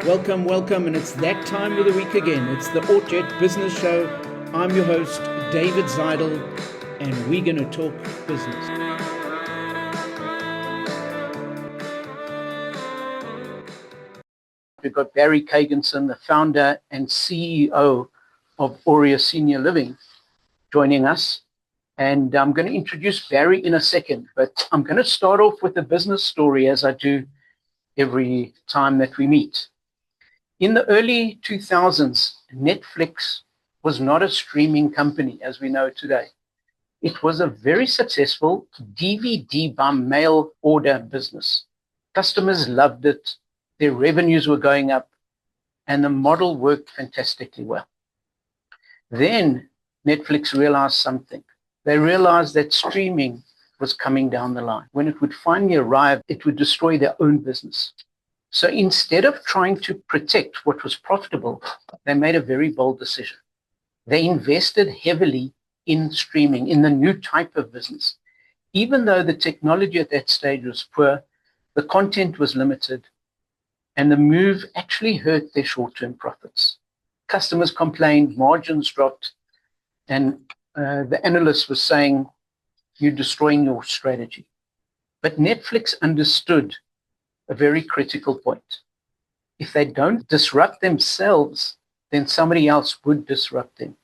Welcome, welcome, and it's that time of the week again. It's the Auria Business Show. I'm your host, David Zidel, and we're going to talk business. We've got Barry Kaganson, the founder and CEO of Auria Senior Living, joining us. And I'm going to introduce Barry in a second, but I'm going to start off with a business story as I do every time that we meet. In the early 2000s, Netflix was not a streaming company as we know today. It was a very successful DVD by mail order business. Customers loved it, their revenues were going up, and the model worked fantastically well. Then Netflix realized something. They realized that streaming was coming down the line. When it would finally arrive, it would destroy their own business. So instead of trying to protect what was profitable, they made a very bold decision. They invested heavily in streaming, in the new type of business. Even though the technology at that stage was poor, the content was limited, and the move actually hurt their short-term profits. Customers complained, margins dropped, and the analyst was saying, you're destroying your strategy. But Netflix understood a very critical point. If they don't disrupt themselves, then somebody else would disrupt them.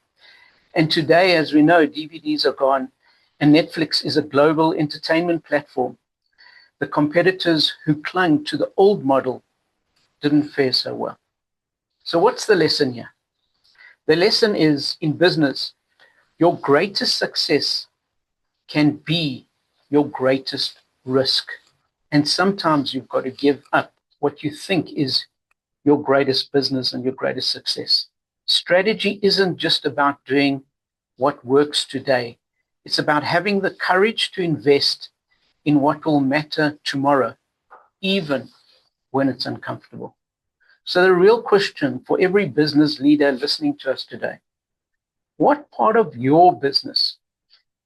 And today, as we know, DVDs are gone, and Netflix is a global entertainment platform. The competitors who clung to the old model didn't fare so well. So what's the lesson here? The lesson is, in business, your greatest success can be your greatest risk. And sometimes you've got to give up what you think is your greatest business and your greatest success. Strategy isn't just about doing what works today. It's about having the courage to invest in what will matter tomorrow, even when it's uncomfortable. So the real question for every business leader listening to us today, what part of your business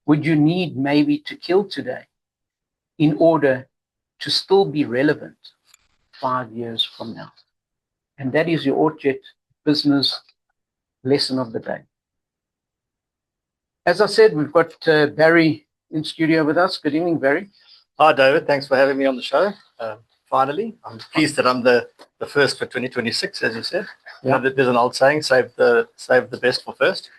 would you need maybe to kill today in order to still be relevant 5 years from now? And that is your Auria business lesson of the day. As I said, we've got Barry in studio with us. Good evening, Barry. Hi, David. Thanks for having me on the show. Finally, I'm pleased that I'm the first for 2026, as you said. Yeah. You know, there's an old saying, save the best for first,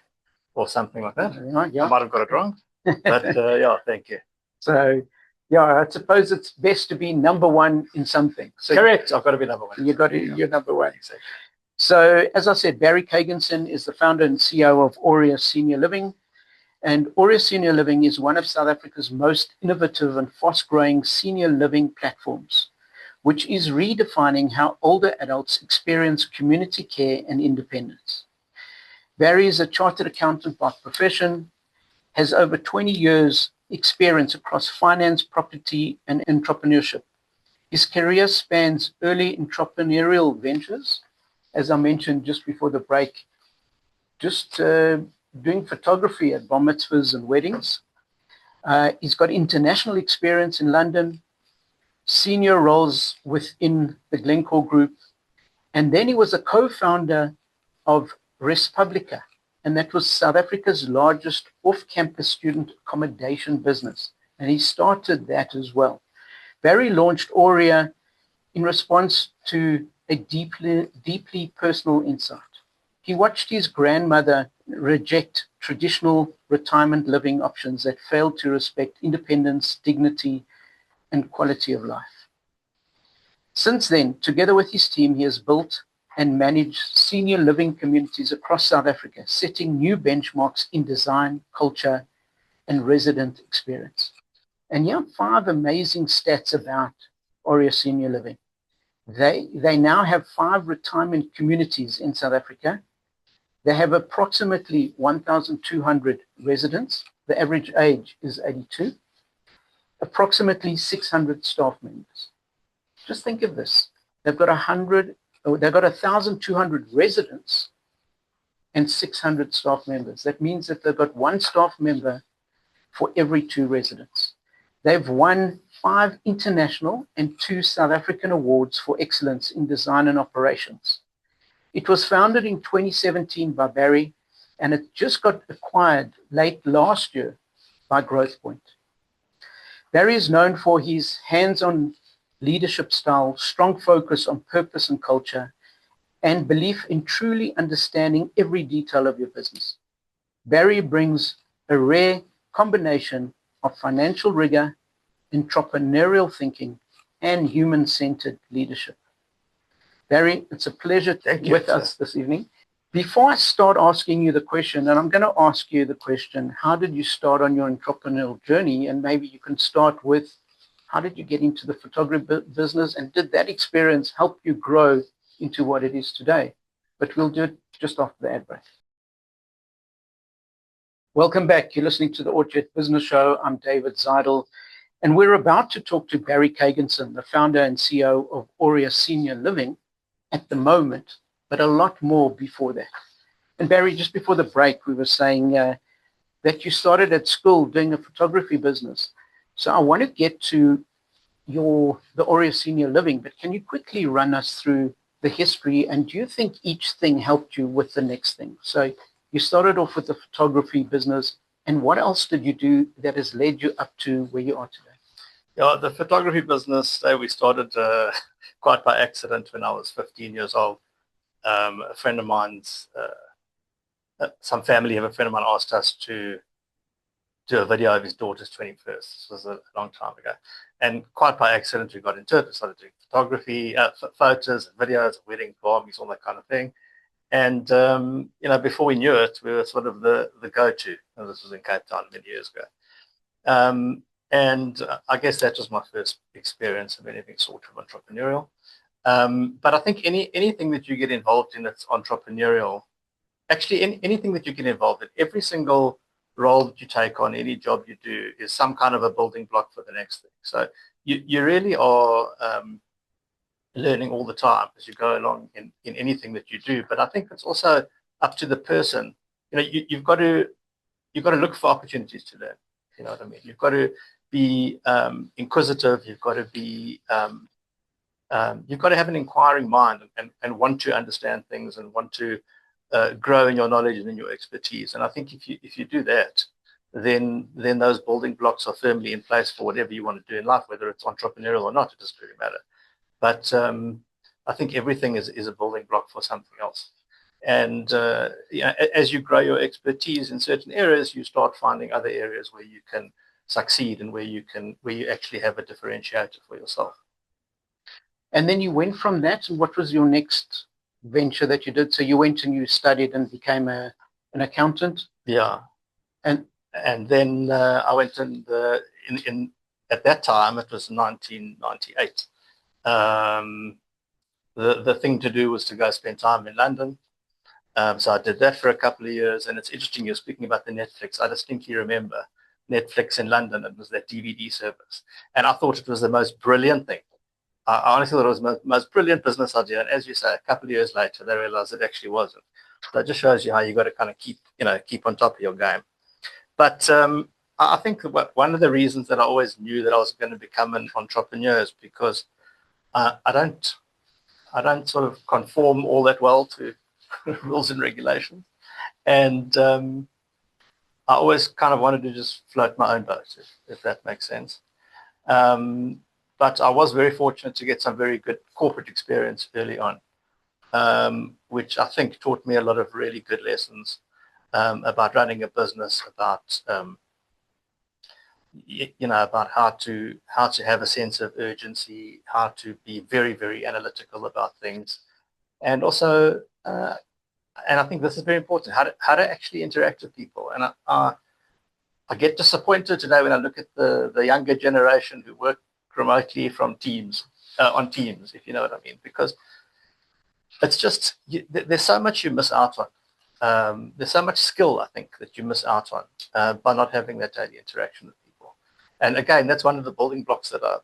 or something like that. Right, yeah. I might have got it wrong, but yeah, thank you. So, yeah, I suppose it's best to be number one in something. So correct. I've got to be number one. You're number one. Exactly. So, as I said, Barry Kaganson is the founder and CEO of Auria Senior Living. And Auria Senior Living is one of South Africa's most innovative and fast-growing senior living platforms, which is redefining how older adults experience community care and independence. Barry is a chartered accountant by profession, has over 20 years experience across finance, property, and entrepreneurship. His career spans early entrepreneurial ventures, as I mentioned just before the break, just doing photography at bar mitzvahs and weddings. He's got international experience in London, senior roles within the Glencore Group, and then he was a co-founder of Respublica, and that was South Africa's largest off-campus student accommodation business, and he started that as well. Barry launched Auria in response to a deeply personal insight. He watched his grandmother reject traditional retirement living options that failed to respect independence, dignity, and quality of life. Since then, together with his team, he has built and managed senior living communities across South Africa, setting new benchmarks in design, culture, and resident experience. And here are 5 amazing stats about Auria Senior Living. They now have 5 retirement communities in South Africa. They have approximately 1,200 residents. The average age is 82. Approximately 600 staff members. Just think of this. They've got 1,200 residents and 600 staff members. That means that they've got 1 staff member for every 2 residents. They've won 5 international and 2 South African awards for excellence in design and operations. It was founded in 2017 by Barry, and it just got acquired late last year by GrowthPoint. Barry is known for his hands-on leadership style, strong focus on purpose and culture, and belief in truly understanding every detail of your business. Barry brings a rare combination of financial rigor, entrepreneurial thinking, and human-centered leadership. Barry, it's a pleasure to be with us this evening. Before I start asking you the question, and I'm going to ask you the question, how did you start on your entrepreneurial journey? And maybe you can start with, how did you get into the photography business? And did that experience help you grow into what it is today? But we'll do it just after the ad break. Welcome back. You're listening to the Orchard Business Show. I'm David Zidel, and we're about to talk to Barry Kaganson, the founder and CEO of Auria Senior Living at the moment, but a lot more before that. And Barry, just before the break, we were saying that you started at school doing a photography business. So I want to get to the Auria Senior Living, but can you quickly run us through the history, and do you think each thing helped you with the next thing? So you started off with the photography business, and what else did you do that has led you up to where you are today? Yeah, the photography business, we started quite by accident when I was 15 years old. A friend of mine's, some family of a friend of mine asked us to do a video of his daughter's 21st. This was a long time ago. And quite by accident, we got into it. We started doing photography, photos, videos, wedding parties, all that kind of thing. And, before we knew it, we were sort of the go-to. And this was in Cape Town many years ago. And I guess that was my first experience of anything sort of entrepreneurial. But I think anything that you get involved in that's entrepreneurial, actually anything that you get involved in, every single role that you take on, any job you do, is some kind of a building block for the next thing. So you really are learning all the time as you go along in anything that you do. But I think it's also up to the person. You've got to look for opportunities to learn. You know what I mean? You've got to be inquisitive. You've got to be you've got to have an inquiring mind and want to understand things and want to grow in your knowledge and in your expertise. And I think if you do that, then those building blocks are firmly in place for whatever you want to do in life, whether it's entrepreneurial or not. It doesn't really matter. But I think everything is a building block for something else. And as you grow your expertise in certain areas, you start finding other areas where you can succeed and where you actually have a differentiator for yourself. And then you went from that, and what was your next venture that you did? So you went and you studied and became an accountant? Yeah. And then I went in at that time, it was 1998. The thing to do was to go spend time in London. So I did that for a couple of years. And it's interesting, you're speaking about the Netflix. I distinctly remember Netflix in London. It was that DVD service. And I thought it was the most brilliant thing. I honestly thought it was the most brilliant business idea. And as you say, a couple of years later, they realized it actually wasn't. So it just shows you how you got to kind of keep on top of your game. But I think one of the reasons that I always knew that I was going to become an entrepreneur is because I don't sort of conform all that well to rules and regulations. And I always kind of wanted to just float my own boat, if that makes sense. But I was very fortunate to get some very good corporate experience early on, which I think taught me a lot of really good lessons about running a business, about about how to have a sense of urgency, how to be very, very analytical about things, and also, and I think this is very important, how to actually interact with people. And I get disappointed today when I look at the younger generation who work remotely from Teams, on Teams, if you know what I mean, because it's just, there's so much you miss out on. There's so much skill, I think, that you miss out on by not having that daily interaction with people. And again, that's one of the building blocks that I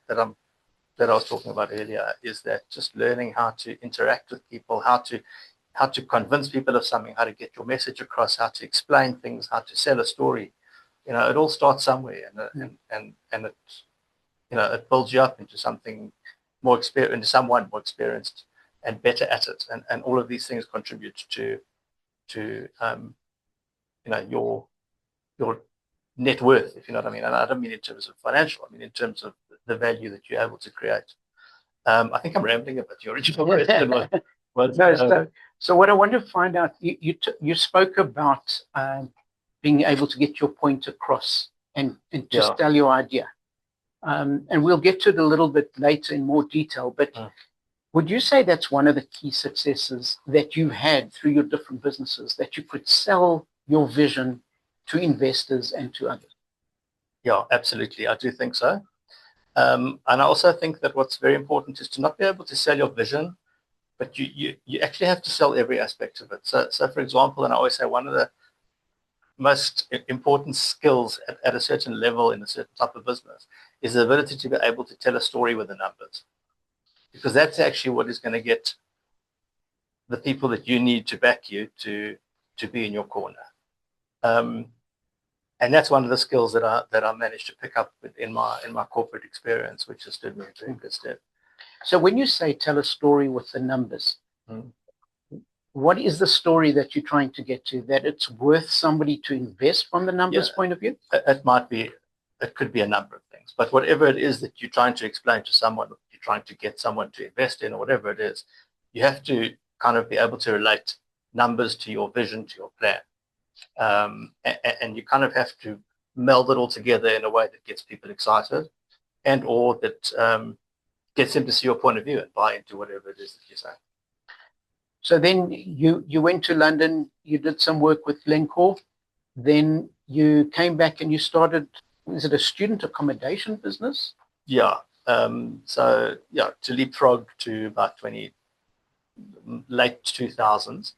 was talking about earlier, is that just learning how to interact with people, how to convince people of something, how to get your message across, how to explain things, how to sell a story. It all starts somewhere, and it builds you up into something more experienced, into someone more experienced and better at it. And all of these things contribute to your net worth, if you know what I mean. And I don't mean in terms of financial, I mean in terms of the value that you're able to create. I think I'm rambling a bit. Your original question was no, so what I want to find out, you spoke about being able to get your point across and to tell your idea. And we'll get to it a little bit later in more detail, but would you say that's one of the key successes that you had through your different businesses, that you could sell your vision to investors and to others? Yeah, absolutely. I do think so. And I also think that what's very important is to not be able to sell your vision, but you actually have to sell every aspect of it. So for example, and I always say one of the most important skills at a certain level in a certain type of business is the ability to be able to tell a story with the numbers, because that's actually what is going to get the people that you need to back you to be in your corner. And that's one of the skills that I managed to pick up in my corporate experience, which has stood me in very good stead. So when you say tell a story with the numbers, what is the story that you're trying to get to? That it's worth somebody to invest from the numbers point of view? It could be a number of things, but whatever it is that you're trying to explain to someone, you're trying to get someone to invest in, or whatever it is, you have to kind of be able to relate numbers to your vision, to your plan. And you kind of have to meld it all together in a way that gets people excited and or that gets them to see your point of view and buy into whatever it is that you're saying. So then you went to London, you did some work with Glencore, then you came back and you started, is it a student accommodation business? Yeah. To leapfrog to about late 2000s,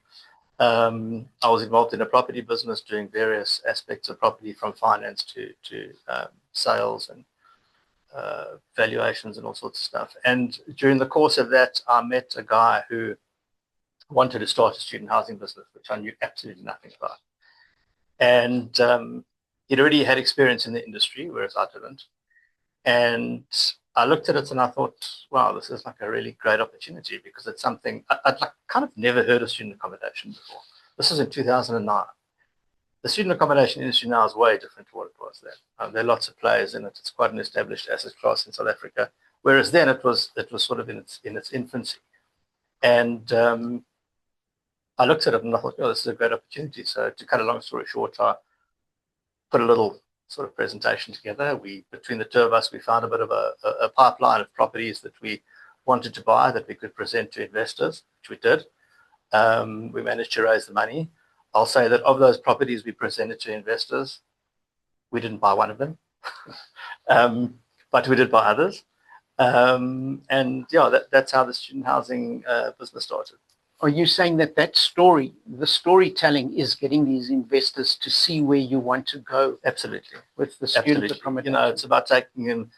I was involved in a property business doing various aspects of property, from finance to sales and valuations and all sorts of stuff. And during the course of that, I met a guy who wanted to start a student housing business, which I knew absolutely nothing about. And he'd already had experience in the industry, whereas I didn't. And I looked at it and I thought, wow, this is like a really great opportunity, because it's something I'd kind of never heard of student accommodation before. This was in 2009. The student accommodation industry now is way different to what it was then. There are lots of players in it. It's quite an established asset class in South Africa, whereas then it was sort of in its infancy. And I looked at it and I thought, oh, this is a great opportunity. So to cut a long story short, I put a little sort of presentation together. Between the two of us, we found a bit of a pipeline of properties that we wanted to buy that we could present to investors, which we did. We managed to raise the money. I'll say that of those properties we presented to investors, we didn't buy one of them, but we did buy others. And yeah, that's how the student housing business started. Are you saying that story, the storytelling, is getting these investors to see where you want to go? Absolutely. With the student accommodation. It's about taking them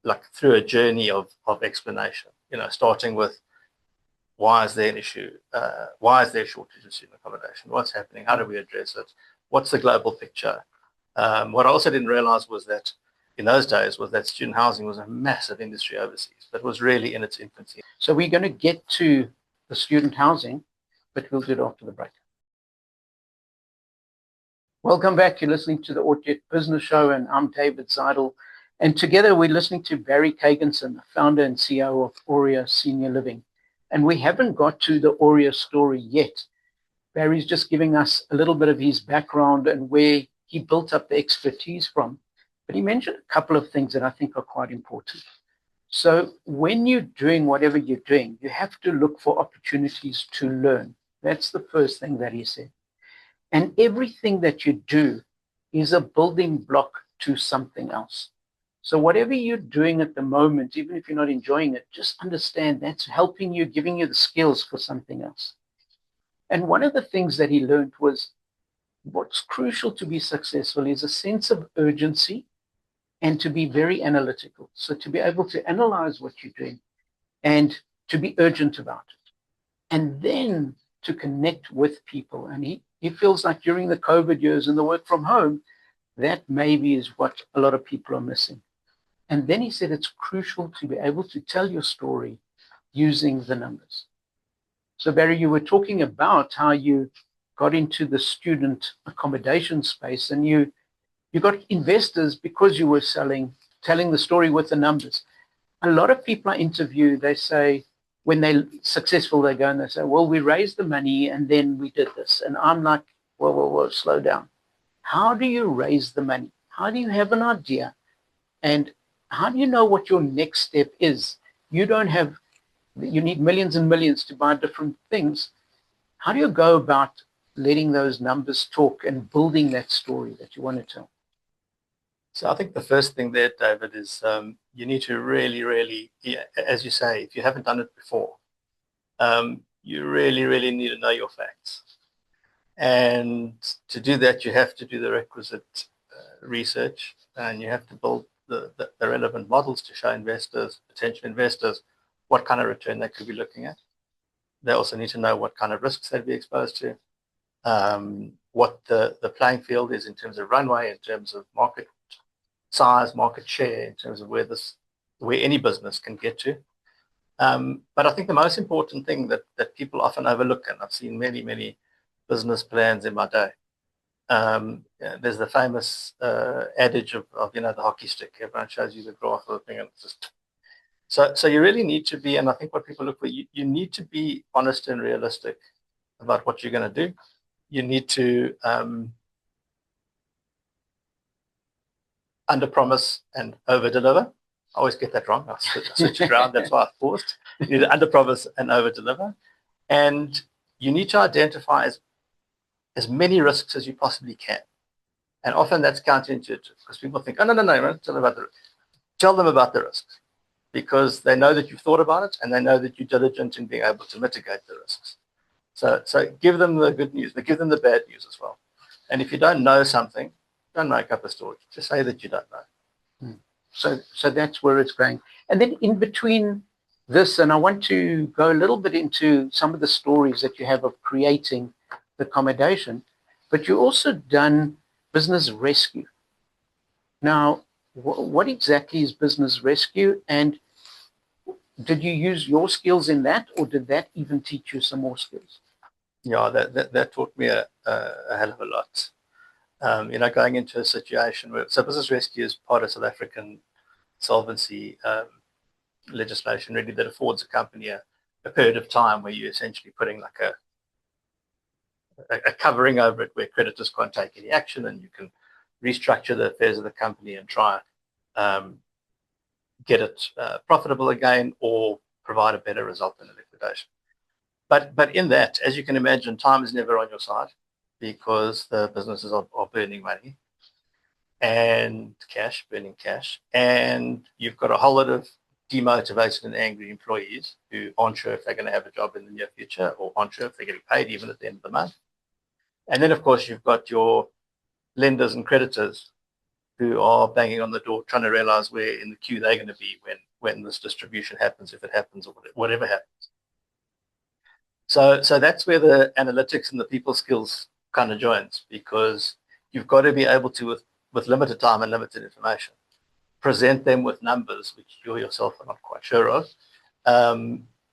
like through a journey of explanation, starting with why is there an issue? Why is there a shortage of student accommodation? What's happening? How do we address it? What's the global picture? What I also didn't realize was that in those days was that student housing was a massive industry overseas that was really in its infancy. So we're going to get to the student housing, but we'll do it after the break. Welcome back. You're listening to the Auria Business Show, and I'm David Zidel. And together we're listening to Barry Kaganson, the founder and CEO of Auria Senior Living. And we haven't got to the Auria story yet. Barry's just giving us a little bit of his background and where he built up the expertise from. But he mentioned a couple of things that I think are quite important. So when you're doing whatever you're doing, you have to look for opportunities to learn. That's the first thing that he said. And everything that you do is a building block to something else. So whatever you're doing at the moment, even if you're not enjoying it, just understand that's helping you, giving you the skills for something else. And one of the things that he learned was what's crucial to be successful is a sense of urgency and to be very analytical. So to be able to analyze what you're doing and to be urgent about it. And then to connect with people. And he feels like during the COVID years and the work from home, that maybe is what a lot of people are missing. And then he said it's crucial to be able to tell your story using the numbers. So Barry, you were talking about how you got into the student accommodation space, and you got investors because you were telling the story with the numbers. A lot of people I interview, they say when they're successful, they go and they say, well, we raised the money and then we did this. And I'm like, whoa, slow down. How do you raise the money? How do you have an idea? And how do you know what your next step is? You need millions and millions to buy different things. How do you go about letting those numbers talk and building that story that you want to tell? So I think the first thing there, David, is you need to really, as you say, if you haven't done it before, you really need to know your facts. And to do that, you have to do the requisite research, and you have to build the relevant models to show investors, potential investors, what kind of return they could be looking at. They also need to know what kind of risks they'd be exposed to, what the playing field is in terms of runway, in terms of market size, market share, in terms of where any business can get to. But I think the most important thing that people often overlook, and I've seen many business plans in my day, there's the famous adage of the hockey stick. Everyone shows you the graph of the thing, and it's just so you really need to be, and I think what people look for, you need to be honest and realistic about what you're going to do. You need to under-promise and over-deliver. I always get that wrong. I switch it around. That's why I paused. You need to under-promise and over-deliver. And you need to identify as many risks as you possibly can. And often that's counterintuitive because people think, oh, no, tell them about the risks, because they know that you've thought about it and they know that you're diligent in being able to mitigate the risks. So give them the good news, but give them the bad news as well. And if you don't know something, don't make up a story. Just say that you don't know. So that's where it's going. And then in between this, and I want to go a little bit into some of the stories that you have of creating the accommodation, but you also done business rescue. Now, what exactly is business rescue, and did you use your skills in that, or did that even teach you some more skills? Yeah, that taught me a hell of a lot. Going into a situation where, so business rescue is part of South African solvency legislation, really, that affords a company a period of time where you're essentially putting like a covering over it where creditors can't take any action, and you can restructure the affairs of the company and try get it profitable again or provide a better result in a liquidation. But in that, as you can imagine, time is never on your side because the businesses are burning money and burning cash, and you've got a whole lot of demotivated and angry employees who aren't sure if they're going to have a job in the near future or aren't sure if they're getting paid even at the end of the month. And then, of course, you've got your lenders and creditors who are banging on the door trying to realize where in the queue they're going to be when this distribution happens, if it happens, or whatever happens. So that's where the analytics and the people skills kind of joins, because you've got to be able to, with limited time and limited information, present them with numbers which you yourself are not quite sure of,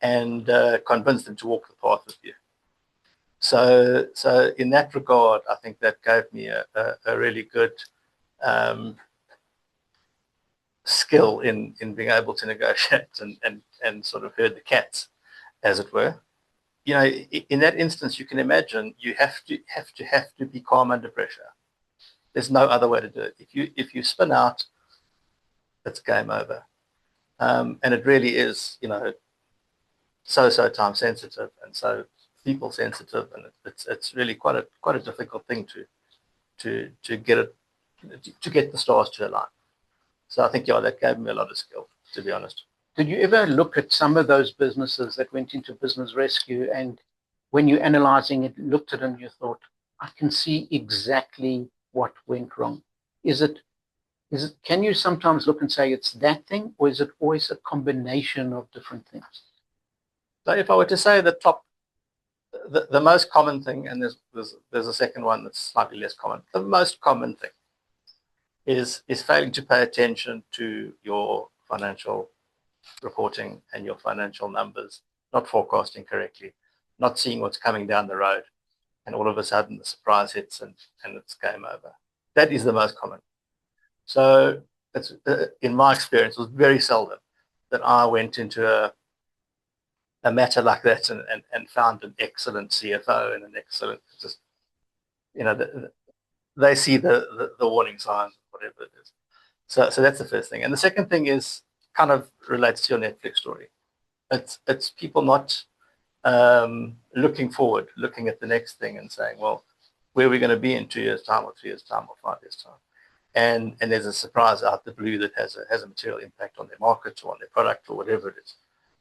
and convince them to walk the path with you. So in that regard, I think that gave me a really good skill in being able to negotiate and sort of herd the cats, as it were. In that instance, you can imagine you have to be calm under pressure. There's no other way to do it. If you spin out, it's game over. And it really is, so time sensitive and so people sensitive, and it's really quite a difficult thing to get the stars to align. So I think that gave me a lot of skill, to be honest. Did you ever look at some of those businesses that went into business rescue, and when you're analyzing it, looked at them, you thought, I can see exactly what went wrong? Is it? Can you sometimes look and say it's that thing, or is it always a combination of different things? So if I were to say the most common thing, and there's a second one that's slightly less common, the most common thing is failing to pay attention to your financial reporting and your financial numbers, not forecasting correctly, not seeing what's coming down the road, and all of a sudden the surprise hits and it's game over. That is the most common. So it's, in my experience, it was very seldom that I went into a matter like that and found an excellent CFO and an excellent, just, you know, they see the warning signs, whatever it is. So that's the first thing. And the second thing is kind of relates to your Netflix story. It's people not looking forward, looking at the next thing and saying, well, where are we going to be in 2 years' time or 3 years' time or 5 years' time? And there's a surprise out the blue that has a material impact on their market or on their product or whatever it is.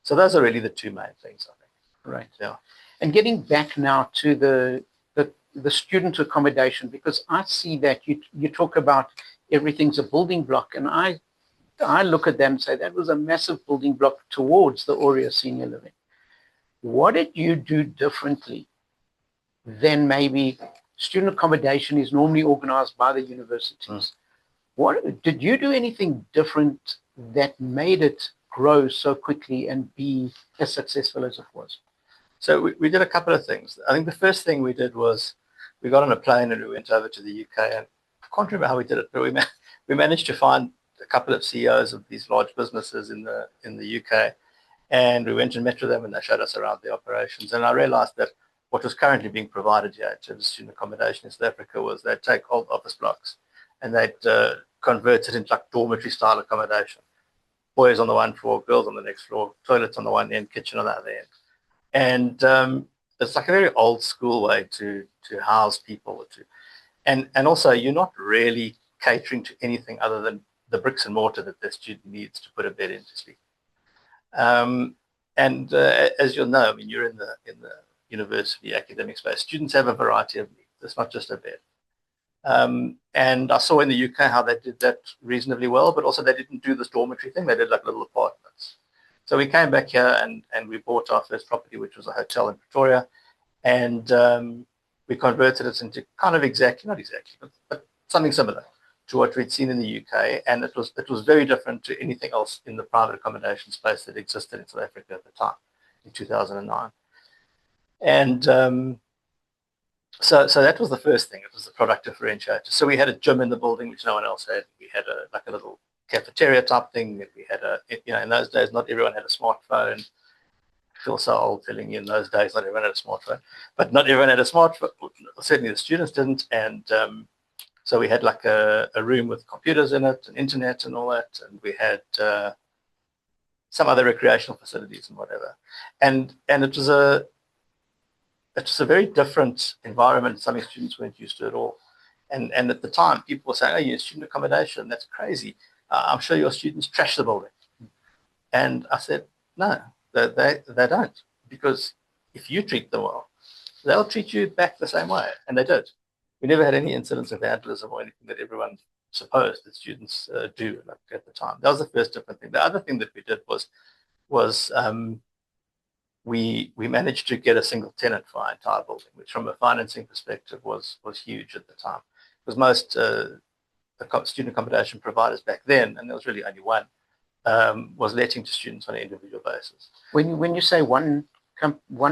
So those are really the two main things, I think. Right. Yeah. And getting back now to the student accommodation, because I see that you talk about everything's a building block, and I look at them and say that was a massive building block towards the Auria Senior Living. What did you do differently than maybe student accommodation is normally organized by the universities? What did you do anything different that made it grow so quickly and be as successful as it was? So we did a couple of things. I think the first thing we did was we got on a plane and we went over to the UK. And I can't remember how we did it, but we managed to find a couple of CEOs of these large businesses in the UK. And we went and met with them and they showed us around the operations. And I realized that what was currently being provided here to student accommodation in South Africa was they'd take old office blocks and they'd convert it into like dormitory style accommodation. Boys on the one floor, girls on the next floor, toilets on the one end, kitchen on the other end. And it's like a very old school way to house people. And also you're not really catering to anything other than the bricks and mortar that the student needs to put a bed in to sleep. As you'll know, I mean, you're in the university academic space. Students have a variety of needs. It's not just a bed. And I saw in the UK how they did that reasonably well, but also they didn't do this dormitory thing. They did like little apartments. So we came back here and we bought our first property, which was a hotel in Pretoria, and we converted it into kind of not exactly, but something similar to what we'd seen in the UK, and it was very different to anything else in the private accommodation space that existed in South Africa at the time, in 2009. And so that was the first thing. It was the product differentiator. So we had a gym in the building, which no one else had. We had a little cafeteria type thing. We had in those days, not everyone had a smartphone. I feel so old telling you in those days, not everyone had a smartphone, but not everyone had a smartphone. Certainly the students didn't. And so we had like a room with computers in it and internet and all that. And we had some other recreational facilities and whatever. And it was a very different environment. Something students weren't used to at all. And at the time, people were saying, oh, you're student accommodation. That's crazy. I'm sure your students trash the building. And I said, no, they don't. Because if you treat them well, they'll treat you back the same way. And they did. We never had any incidents of vandalism or anything that everyone supposed that students do like at the time. That was the first different thing. The other thing that we did was we managed to get a single tenant for our entire building, which from a financing perspective was huge at the time. Because most student accommodation providers back then, and there was really only one, was letting to students on an individual basis. When you say one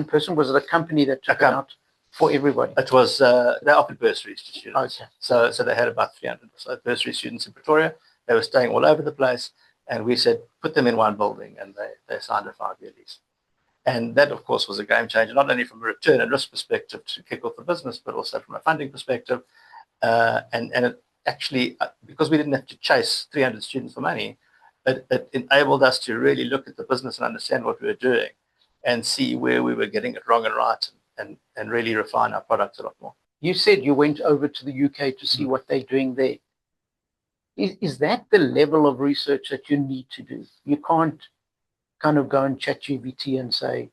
person, was it a company that took it out for everybody? It was, they offered bursaries to students. Okay. So they had about 300 or so bursary students in Pretoria. They were staying all over the place. And we said, put them in one building. And they signed a 5-year lease. And that, of course, was a game changer, not only from a return and risk perspective to kick off the business, but also from a funding perspective. And it actually, because we didn't have to chase 300 students for money, it enabled us to really look at the business and understand what we were doing and see where we were getting it wrong and right and really refine our products a lot more. You said you went over to the UK to see what they're doing there. Is that the level of research that you need to do? You can't kind of go and chat GPT and say,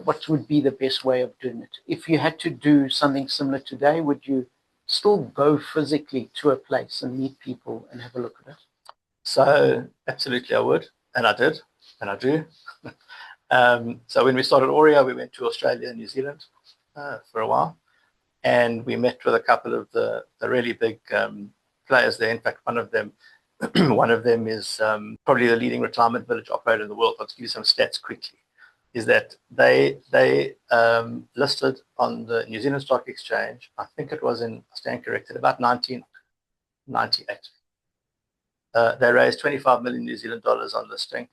what would be the best way of doing it? If you had to do something similar today, would you still go physically to a place and meet people and have a look at it? So absolutely I would, and I did, and I do. So when we started Auria, we went to Australia and New Zealand for a while, and we met with a couple of the really big players there. In fact, one of them is probably the leading retirement village operator in the world. I'll give you some stats quickly. Is that they listed on the New Zealand Stock Exchange, I think it was in, I stand corrected, about 1998. They raised 25 million New Zealand dollars on listing.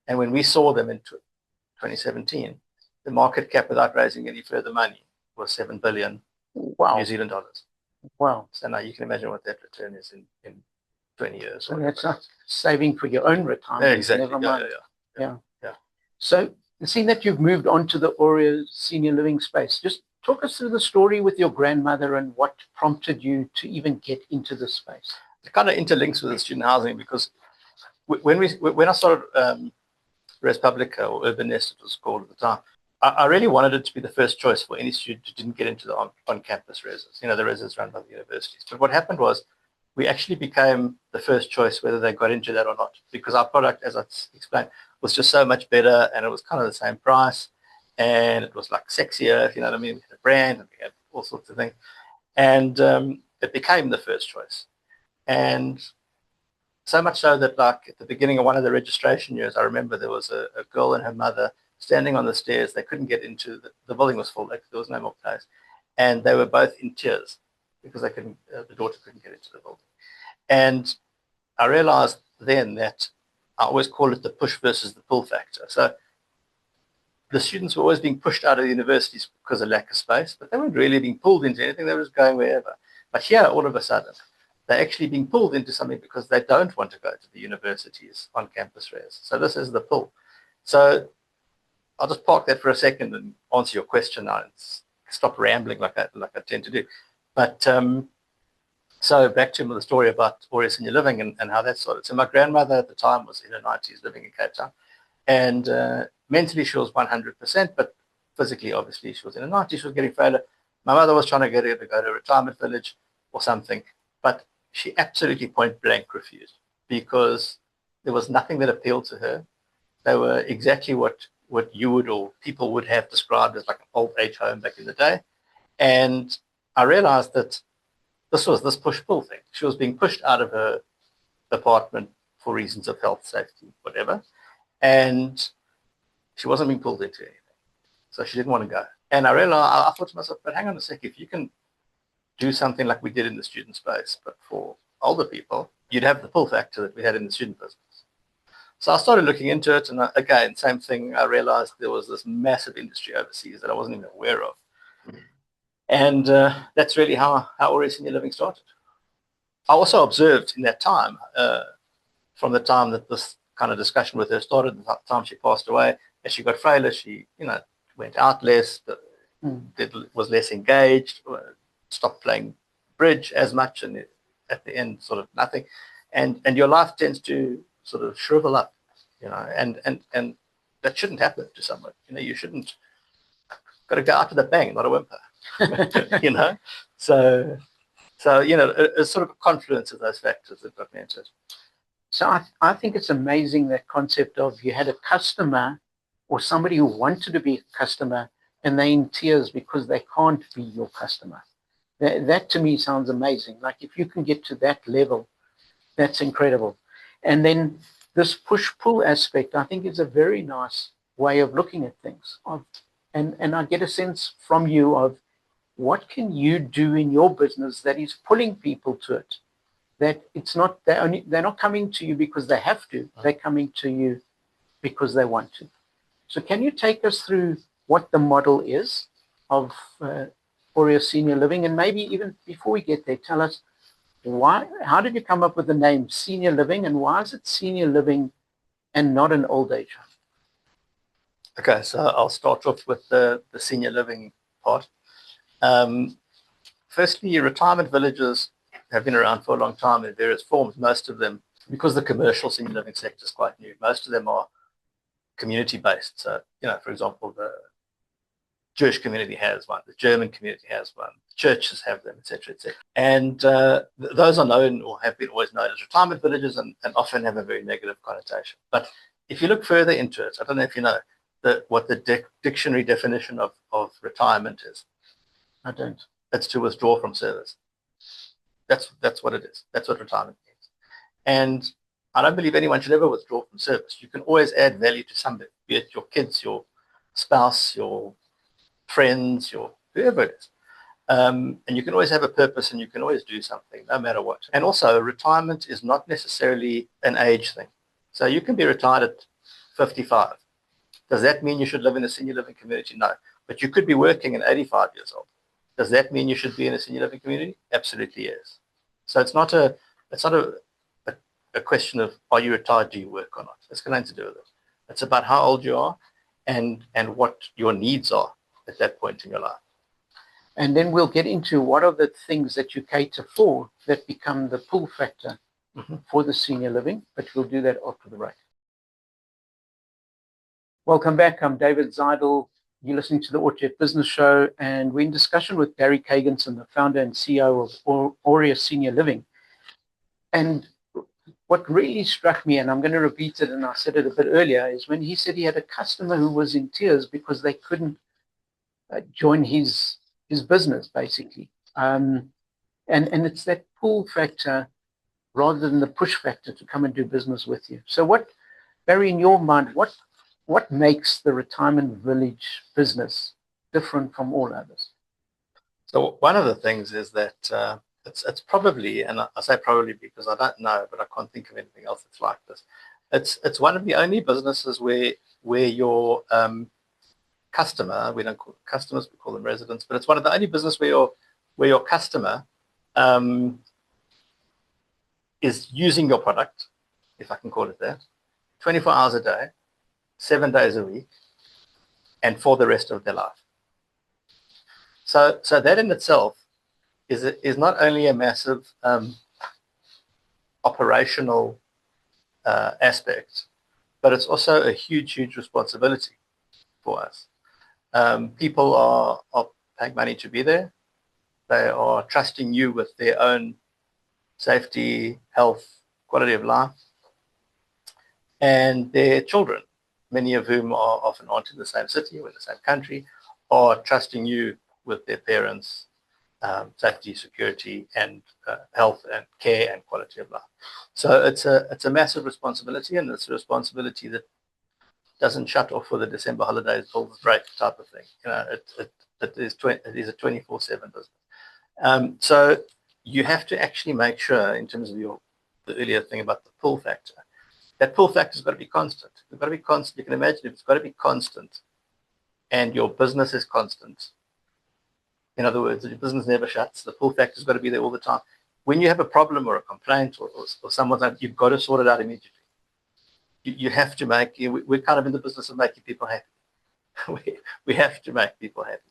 And when we saw them in 2017, the market cap without raising any further money was 7 billion New Zealand dollars. Wow. So now you can imagine what that return is in 20 years. So that's not saving for your own retirement. Yeah, exactly. Never mind. Yeah. So seeing that you've moved on to the Auria senior living space, just talk us through the story with your grandmother and what prompted you to even get into this space. It kind of interlinks with the student housing, because when I started Respublica, or Urban Nest it was called at the time, I really wanted it to be the first choice for any student who didn't get into the on-campus residence, the residence run by the universities. But what happened was we actually became the first choice whether they got into that or not, because our product, as I explained, was just so much better, and it was kind of the same price, and it was like sexier, if you know what I mean. We had a brand, and we had all sorts of things. And it became the first choice. And so much so that, like, at the beginning of one of the registration years, I remember there was a girl and her mother standing on the stairs. They couldn't get into the building was full. There was no more place. And they were both in tears because they couldn't, the daughter couldn't get into the building. And I realized then that I always call it the push versus the pull factor. So the students were always being pushed out of the universities because of lack of space, but they weren't really being pulled into anything. They were just going wherever. But here, all of a sudden, they're actually being pulled into something because they don't want to go to the universities on campus res. So this is the pull. So I'll just park that for a second and answer your question now and stop rambling like I tend to do. But so back to the story about Auria Senior Living and how that started. So my grandmother at the time was in her 90s living in Cape Town. And mentally she was 100%, but physically, obviously, she was in her 90s. She was getting failure. My mother was trying to get her to go to a retirement village or something. But she absolutely point blank refused, because there was nothing that appealed to her. They were exactly what you would, or people would have described as like an old age home back in the day. And I realized that this was this push-pull thing. She was being pushed out of her apartment for reasons of health, safety, whatever. And she wasn't being pulled into anything. So she didn't want to go. And I realized, I thought to myself, but hang on a sec, if you can do something like we did in the student space, but for older people, you'd have the pull factor that we had in the student business. So I started looking into it, and again, same thing, I realized there was this massive industry overseas that I wasn't even aware of. And that's really how Auria Senior Living started. I also observed in that time, from the time that this kind of discussion with her started, the time she passed away, as she got frailer, she went out less, was less engaged, stopped playing bridge as much, and at the end, sort of nothing. And your life tends to sort of shrivel up, and that shouldn't happen to someone. You shouldn't, got to go out with a bang, not a whimper. So it's sort of a confluence of those factors that got me into it. So I think it's amazing, that concept of you had a customer or somebody who wanted to be a customer and they're in tears because they can't be your customer. That to me sounds amazing. Like, if you can get to that level, that's incredible. And then this push-pull aspect, I think, is a very nice way of looking at things. And I get a sense from you of what can you do in your business that is pulling people to it. That it's not, they're not coming to you because they have to. They're coming to you because they want to. So can you take us through what the model is of Auria Senior Living? And maybe even before we get there, tell us how did you come up with the name Senior Living, and why is it senior living and not an old age home? Okay, so I'll start off with the senior living part. Firstly, retirement villages have been around for a long time in various forms. Most of them, because the commercial senior living sector is quite new, most of them are community-based. So, for example, the Jewish community has one, the German community has one, churches have them, etc., etc. And those are known, or have been always known, as retirement villages, and often have a very negative connotation. But if you look further into it, I don't know if you know what the dictionary definition of retirement is. I don't. It's to withdraw from service. That's what it is. That's what retirement means. And I don't believe anyone should ever withdraw from service. You can always add value to somebody, be it your kids, your spouse, your friends, your whoever it is. And you can always have a purpose, and you can always do something, no matter what. And also, retirement is not necessarily an age thing. So you can be retired at 55. Does that mean you should live in a senior living community? No. But you could be working at 85 years old. Does that mean you should be in a senior living community? Absolutely yes. So it's not a question of, are you retired, do you work or not? It's got nothing to do with it. It's about how old you are and what your needs are at that point in your life. And then we'll get into what are the things that you cater for that become the pull factor for the senior living, but we'll do that after the break. Welcome back. I'm David Zidel. You're listening to the Auria Business Show, and we're in discussion with Barry Kaganson, the founder and CEO of Auria Senior Living. And what really struck me, and I'm going to repeat it, and I said it a bit earlier, is when he said he had a customer who was in tears because they couldn't join his business, basically. And it's that pull factor rather than the push factor to come and do business with you. So what, Barry, in your mind, what makes the retirement village business different from all others? So one of the things is that it's probably, and I say probably because I don't know, but I can't think of anything else that's like this. It's one of the only businesses where your customer, we don't call them customers, we call them residents, but it's one of the only business where your customer is using your product, if I can call it that, 24 hours a day, 7 days a week, and for the rest of their life. So that in itself is not only a massive operational aspect, but it's also a huge responsibility for us. People are paying money to be there. They are trusting you with their own safety, health, quality of life, and their children, many of whom are often aren't in the same city or in the same country, are trusting you with their parents' safety, security, and health and care and quality of life. So it's a massive responsibility, and it's a responsibility that doesn't shut off for the December holidays, bills break type of thing. You know, it is a 24/7 business. So you have to actually make sure, in terms of the earlier thing about the pull factor, that pull factor has got to be constant. It's got to be constant. You can imagine if it's got to be constant, and your business is constant. In other words, your business never shuts. The pull factor has got to be there all the time. When you have a problem or a complaint or someone's like, you've got to sort it out immediately. You have to we're kind of in the business of making people happy. we have to make people happy.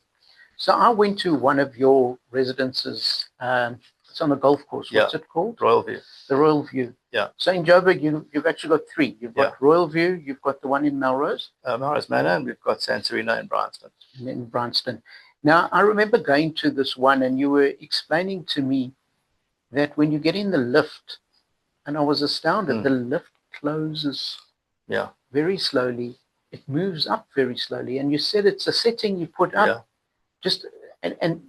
So I went to one of your residences. It's on the golf course. What's it called? Royal View. The Royal View. Yeah. So in Joburg, you've actually got three. You've got Royal View, you've got the one in Melrose. Melrose Manor, and we've got San Sereno in Bryanston. In Bryanston. Now, I remember going to this one, and you were explaining to me that when you get in the lift, and I was astounded, the lift closes very slowly. It moves up very slowly. And you said it's a setting you put up. And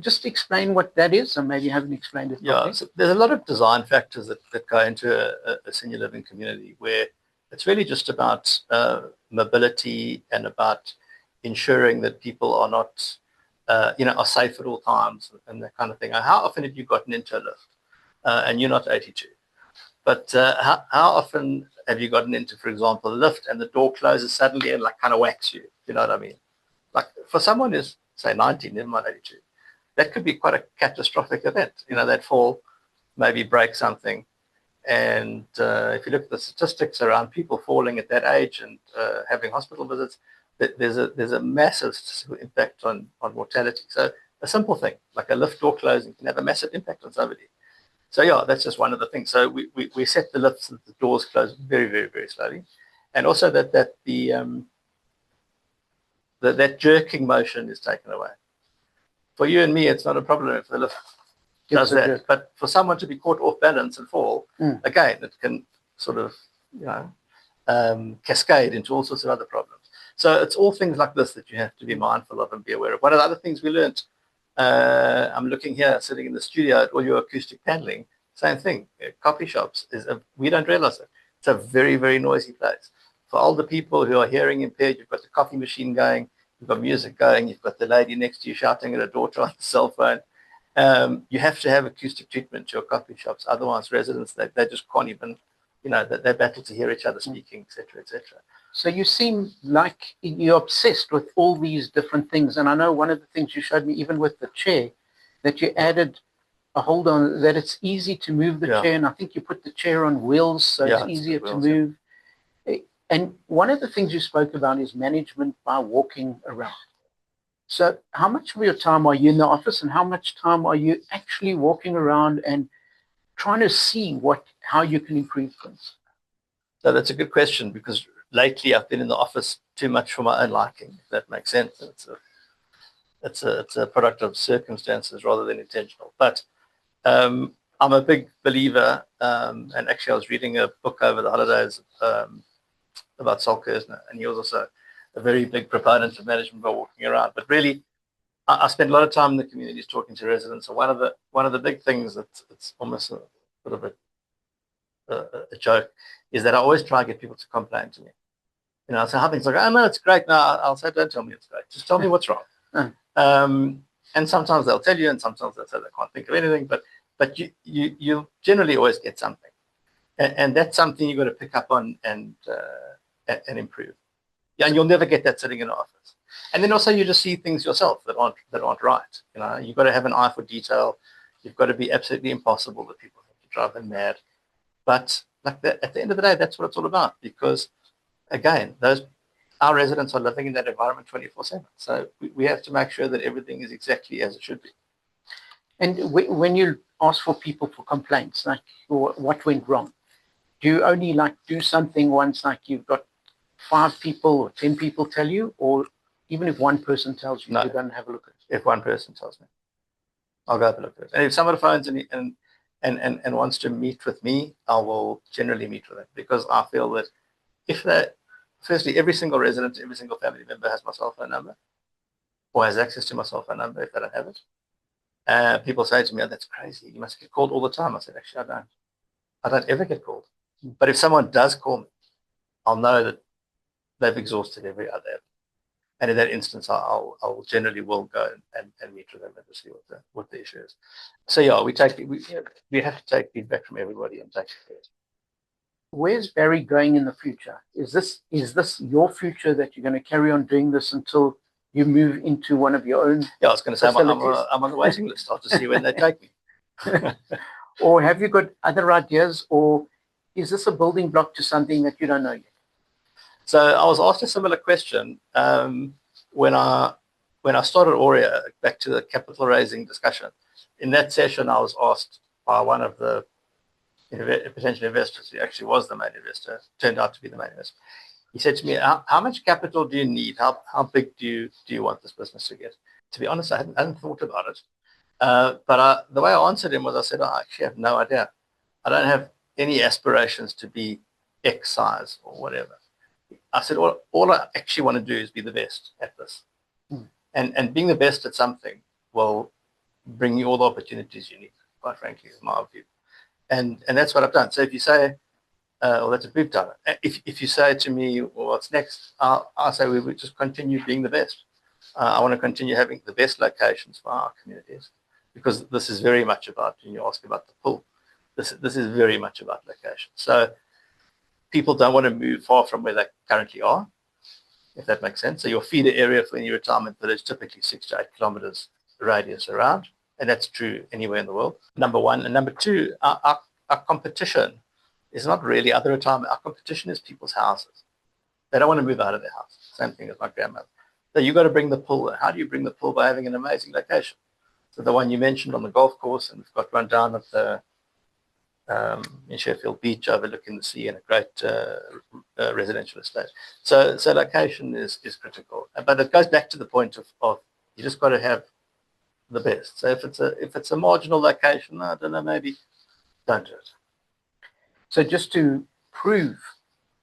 just explain what that is, and maybe you haven't explained it properly. So there's a lot of design factors that go into a senior living community, where it's really just about mobility and about ensuring that people are not, are safe at all times and that kind of thing. How often have you gotten into a lift and you're not 82? But how often have you gotten into, for example, a lift and the door closes suddenly and like kind of whacks you? You know what I mean? Like for someone who's, say, 19, never mind 82, that could be quite a catastrophic event. You know, that fall, maybe break something. And if you look at the statistics around people falling at that age and having hospital visits, there's a massive statistical impact on mortality. So a simple thing, like a lift door closing, can have a massive impact on somebody. So that's just one of the things. So we set the lifts and the doors close very, very, very slowly. And also that jerking motion is taken away. For you and me, it's not a problem if the lift does that. But for someone to be caught off balance and fall, again, it can sort of, cascade into all sorts of other problems. So it's all things like this that you have to be mindful of and be aware of. One of the other things we learned I'm looking here, sitting in the studio at all your acoustic paneling. Same thing. Coffee shops we don't realize it. It's a very, very noisy place. For all the people who are hearing impaired, you've got the coffee machine going, you've got music going, you've got the lady next to you shouting at her daughter on the cell phone. You have to have acoustic treatment to your coffee shops. Otherwise, residents, they just can't even, they battle to hear each other speaking, etc., etc. So you seem like you're obsessed with all these different things. And I know one of the things you showed me, even with the chair, that you added a hold on, that it's easy to move the chair. And I think you put the chair on wheels, so it's easier to move. Yeah. And one of the things you spoke about is management by walking around. So how much of your time are you in the office, and how much time are you actually walking around and trying to see how you can improve things? So that's a good question, because lately I've been in the office too much for my own liking, if that makes sense. It's a product of circumstances rather than intentional. But I'm a big believer, and actually I was reading a book over the holidays about Saul Kersner, and he was also a very big proponent of management by walking around. But really, I spend a lot of time in the communities talking to residents. So one of the big things it's almost a bit of a joke is that I always try to get people to complain to me. I say, how things like, oh no, it's great. No, I'll say, don't tell me it's great. Just tell me what's wrong. And sometimes they'll tell you, and sometimes they'll say they can't think of anything. But you generally always get something, and that's something you've got to pick up on and improve. Yeah, and you'll never get that sitting in an office. And then also you just see things yourself that aren't right. You've got to have an eye for detail. You've got to be absolutely impossible that people think you drive them mad. But at the end of the day, that's what it's all about. Because again, our residents are living in that environment 24/7. So we have to make sure that everything is exactly as it should be. And when you ask for people for complaints, like what went wrong, do you only do something once, like you've got 5 people or 10 people tell you, or even if one person tells you, no, you don't have a look at it? If one person tells me, I'll go have a look at it. And if someone phones and wants to meet with me, I will generally meet with them, because I feel that firstly, every single resident, every single family member has my cell phone number, or has access to my cell phone number if they don't have it. People say to me, oh, that's crazy. You must get called all the time. I said, actually, I don't. I don't ever get called. But if someone does call me, I'll know that they've exhausted every other avenue. And in that instance, I'll generally will go and meet with them and to see what the issue is. So yeah, we have to take feedback from everybody and take it. Where's Barry going in the future? Is this your future, that you're going to carry on doing this until you move into one of your own? Yeah, I was going to say I'm on the waiting list. I'll just see when they take me. Or have you got other ideas, or is this a building block to something that you don't know yet? So I was asked a similar question when I started Auria, back to the capital raising discussion. In that session, I was asked by one of the potential investors, who actually was the main investor, turned out to be the main investor. He said to me, how much capital do you need? How big do you want this business to get? To be honest, I hadn't thought about it. But the way I answered him was, I said, I actually have no idea. I don't have any aspirations to be X size or whatever. I said, all I actually want to do is be the best at this. And being the best at something will bring you all the opportunities you need, quite frankly, is my view. And that's what I've done. So if you say, well, that's a big time. If you say to me, well, what's next? I'll say we would just continue being the best. I want to continue having the best locations for our communities, because this is very much about, when you ask about the pull, this is very much about location. So people don't want to move far from where they currently are, if that makes sense. So your feeder area for any retirement village, typically 6 to 8 kilometers radius around. And that's true anywhere in the world, number one. And number two, our competition is not really other retirement. Our competition is people's houses. They don't want to move out of their house. Same thing as my grandmother. So you've got to bring the pull. How do you bring the pull? By having an amazing location. So the one you mentioned on the golf course, and we've got one down at the in Sheffield Beach overlooking the sea, and a great residential estate. So location is critical. But it goes back to the point of you just got to have the best. So if it's a marginal location, I don't know, maybe don't do it. So just to prove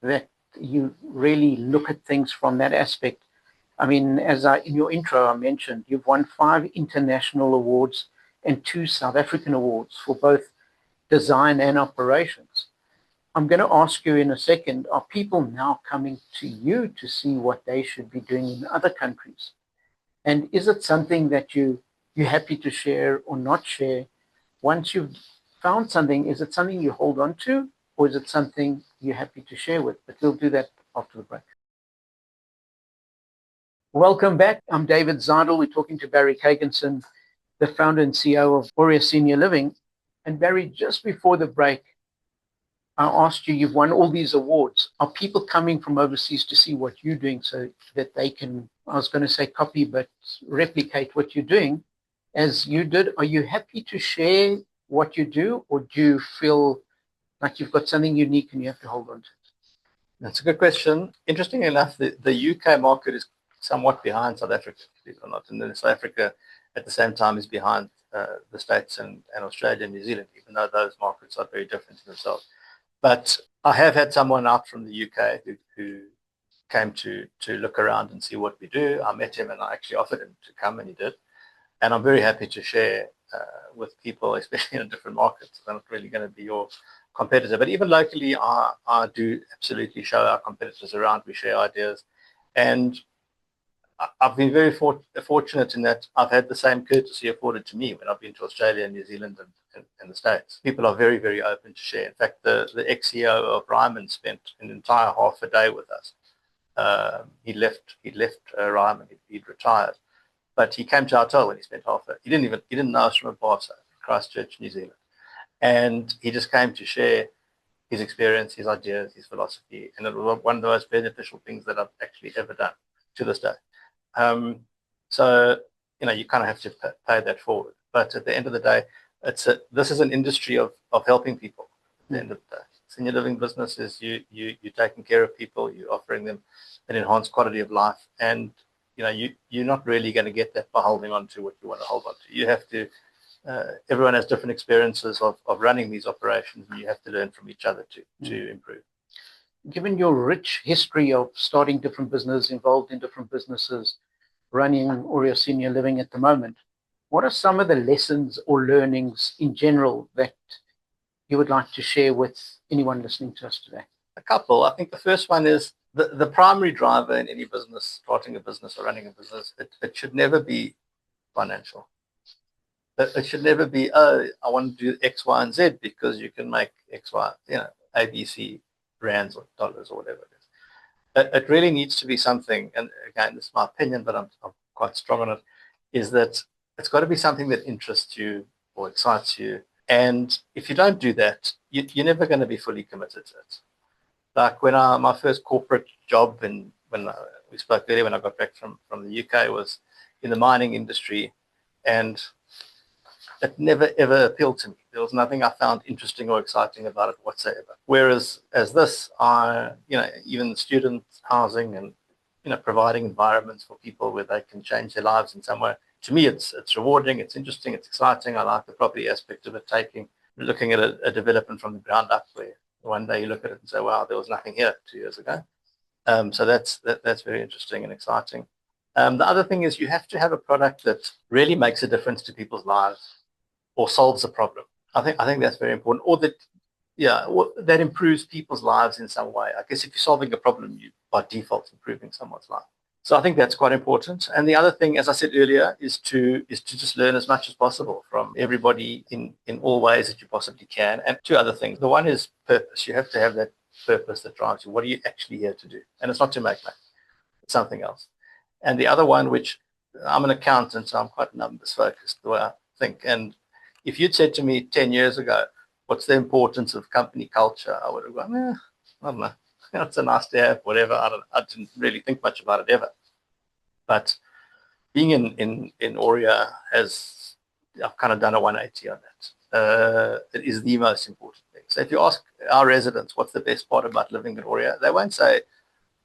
that you really look at things from that aspect, I mean, in your intro, I mentioned you've won 5 international awards and 2 South African awards for both design and operations. I'm going to ask you in a second, are people now coming to you to see what they should be doing in other countries? And is it something that you're happy to share or not share? Once you've found something, is it something you hold on to, or is it something you're happy to share with? But we'll do that after the break. Welcome back. I'm David Zidel. We're talking to Barry Kaganson, the founder and CEO of Auria Senior Living. And Barry, just before the break, I asked you, you've won all these awards. Are people coming from overseas to see what you're doing so that they can, I was going to say copy, but replicate what you're doing as you did? Are you happy to share what you do, or do you feel like you've got something unique and you have to hold on to it? That's a good question. Interestingly enough, the UK market is somewhat behind South Africa, believe it or not. And then South Africa at the same time is behind the States and Australia and New Zealand, even though those markets are very different in themselves. But I have had someone out from the UK who came to look around and see what we do. I met him and I actually offered him to come, and he did. And I'm very happy to share with people, especially in a different market. I'm not really going to be your competitor, but even locally, I do absolutely show our competitors around. We share ideas, and I've been very fortunate in that I've had the same courtesy afforded to me when I've been to Australia, New Zealand, and the States. People are very, very open to share. In fact, the ex-CEO of Ryman spent an entire half a day with us. He left Ryman. He'd retired, but he came to our hotel when he spent half a day. He didn't know us from a bar, so Christchurch, New Zealand, and he just came to share his experience, his ideas, his philosophy, and it was one of the most beneficial things that I've actually ever done to this day. So, you kind of have to pay that forward. But at the end of the day, this is an industry of helping people. At the end of the day, senior living business is you're taking care of people, you're offering them an enhanced quality of life, and you're not really going to get that by holding on to what you want to hold on to. You have to. Everyone has different experiences of running these operations, and you have to learn from each other to improve. Given your rich history of starting different businesses, involved in different businesses, running Auria Senior Living at the moment, what are some of the lessons or learnings in general that you would like to share with anyone listening to us today? A couple. I think the first one is the primary driver in any business, starting a business or running a business, it should never be financial. It should never be, I want to do X, Y, and Z because you can make X, Y, ABC rands or dollars or whatever it is. It really needs to be something, and again, this is my opinion, but I'm quite strong on it, is that it's got to be something that interests you or excites you. And if you don't do that, you're never going to be fully committed to it. Like when my first corporate job, when we spoke earlier, when I got back from the UK, was in the mining industry, and it never ever appealed to me. There was nothing I found interesting or exciting about it whatsoever. Whereas as this, even student housing and providing environments for people where they can change their lives in some way. To me, it's rewarding, it's interesting, it's exciting. I like the property aspect of it, looking at a development from the ground up, where one day you look at it and say, wow, there was nothing here 2 years ago. So that's very interesting and exciting. The other thing is you have to have a product that really makes a difference to people's lives or solves a problem. I think that's very important. Or that improves people's lives in some way. I guess if you're solving a problem, you by default improving someone's life. So I think that's quite important. And the other thing, as I said earlier, is to just learn as much as possible from everybody in all ways that you possibly can. And 2 other things. The one is purpose. You have to have that purpose that drives you. What are you actually here to do? And it's not to make money. It's something else. And the other one, which I'm an accountant, so I'm quite numbers focused the way I think. And if you'd said to me 10 years ago, what's the importance of company culture? I would have gone, I don't know. It's a nice to have, whatever. I didn't really think much about it ever. But being in Auria I've kind of done a 180 on that. It is the most important thing. So if you ask our residents what's the best part about living in Auria, they won't say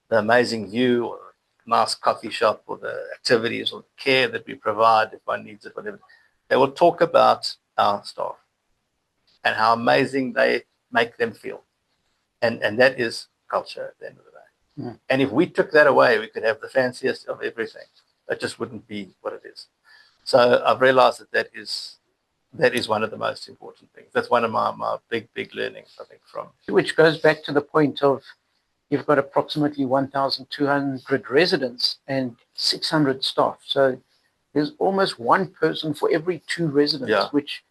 the amazing view or nice coffee shop or the activities or the care that we provide if one needs it, whatever. They will talk about our staff and how amazing they make them feel. And that is culture at the end of the day. Mm. And if we took that away, we could have the fanciest of everything. That just wouldn't be what it is. So I've realized that is one of the most important things. That's one of my big learnings, I think, from. Which goes back to the point of you've got approximately 1,200 residents and 600 staff. So there's almost one person for every 2 residents, Yeah. which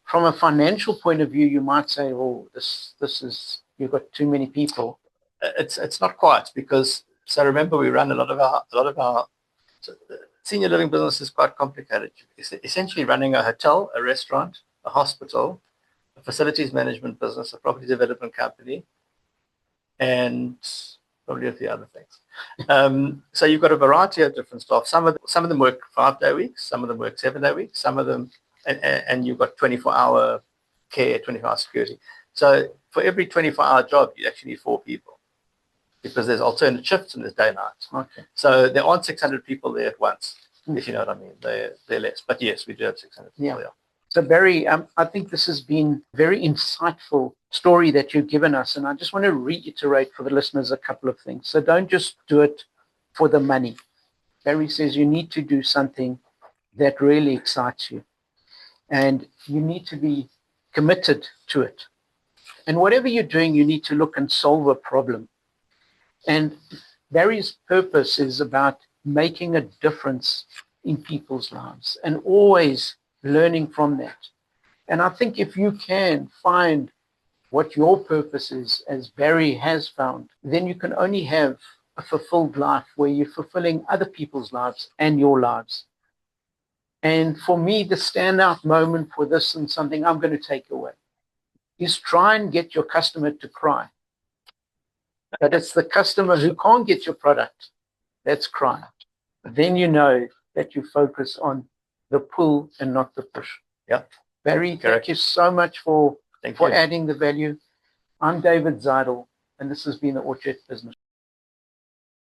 from a financial point of view, you might say, oh, this is, you've got too many people. It's not quite, because, so remember, we run a lot of our so senior living business is quite complicated. It's essentially running a hotel, a restaurant, a hospital, a facilities management business, a property development company, and probably a few other things. So you've got a variety of different staff. Some of them work 5-day weeks, some of them work 7-day weeks, some of them, and you've got 24-hour care, 24-hour security. So for every 24-hour job, you actually need 4 people, because there's alternate shifts and there's day night. Okay. So there aren't 600 people there at once, if you know what I mean. They're less. But yes, we do have 600 people. Yeah. So Barry, I think this has been a very insightful story that you've given us. And I just want to reiterate for the listeners a couple of things. So don't just do it for the money. Barry says you need to do something that really excites you. And you need to be committed to it. And whatever you're doing, you need to look and solve a problem. And Barry's purpose is about making a difference in people's lives and always learning from that. And I think if you can find what your purpose is, as Barry has found, then you can only have a fulfilled life where you're fulfilling other people's lives and your lives. And for me, the standout moment for this, and something I'm going to take away, is try and get your customer to cry. But it's the customer who can't get your product that's crying. Then you know that you focus on the pull and not the push. Yeah. Barry, thank you so much for Thank you. adding the value. I'm David Zidel, and this has been the Orchard Business.